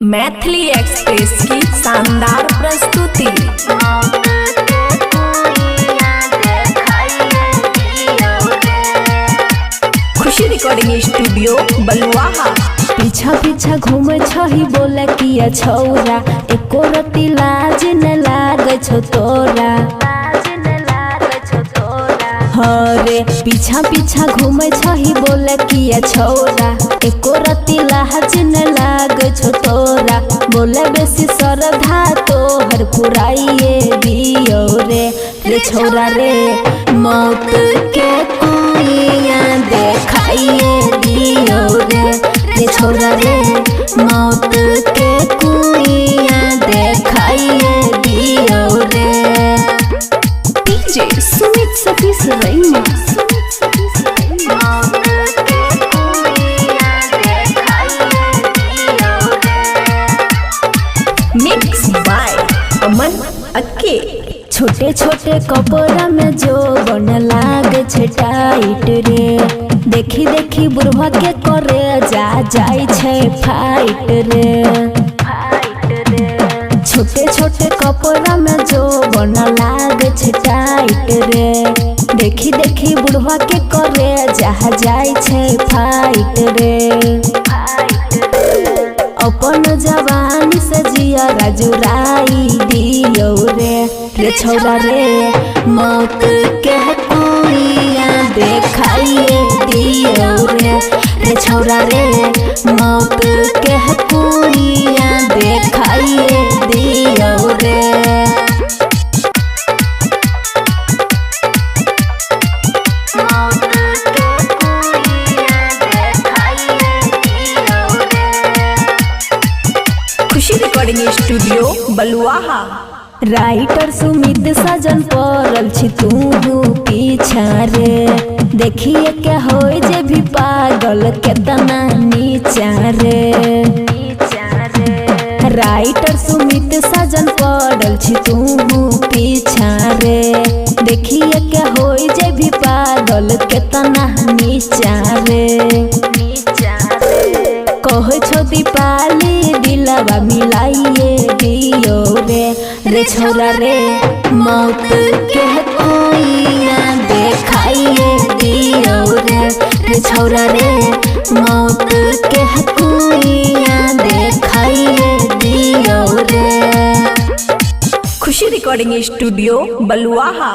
Maithili express की शानदार प्रस्तुति। खुशी रिकॉर्डिंग स्टूडियो बलुआहा। पीछा पीछा घूमे छही बोले किया छौरा, एको रति लाज न लागे छो तोरा। हरे पीछा पीछा घूमे छही बोले किया छौरा, एको रति लाज न लागे छो तोरा। बोले बेसी श्रद्धा तोहर पुराइए दियो रे छौरा रे, मौत के कुइयां देखाइए दियो रे छौरा रे, मौत के कुइयां देखाइए दियो रे। डीजे सुमित सतीश रैना। मिक्स बाय अमन अक्के। छोटे छोटे कपड़ा में जो बन लागे छे टाइट रे, देखी देखी बुढ़वा के करे जाई छे फाइट रे। छोटे छोटे कपड़ा में जो बन लागे छे टाइट रे, देखी देखी बुढ़वा के करे जाई छे फाइट रे। अपन जवानी से जिया राजुराई दियो रे छौरा रे, मौत के कुइयां देखाइए दियो रे छौरा रे, मौत के कुइयां देखाइए दियो रे। खुशी रिकॉर्डिंग स्टूडियो बलुआहा। राइटर सुमित सजन पड़ल छी तू पीछा रे, देखिए क्या हो जे भी पागल केतना नीचा रे। राइटर सुमित सजन पड़ल छी तू पीछा रे, देखिए क्या हो जे भी पागल केतना नीचा रे। कहो छो दीपाली दिलवा मिलाइए दियो रे छौरा रे, मौत के कुइयां देखाइए दियो रे छौरा रे, मौत के कुइयां देखाइए दियो रे। खुशी रिकॉर्डिंग स्टूडियो बलुआहा।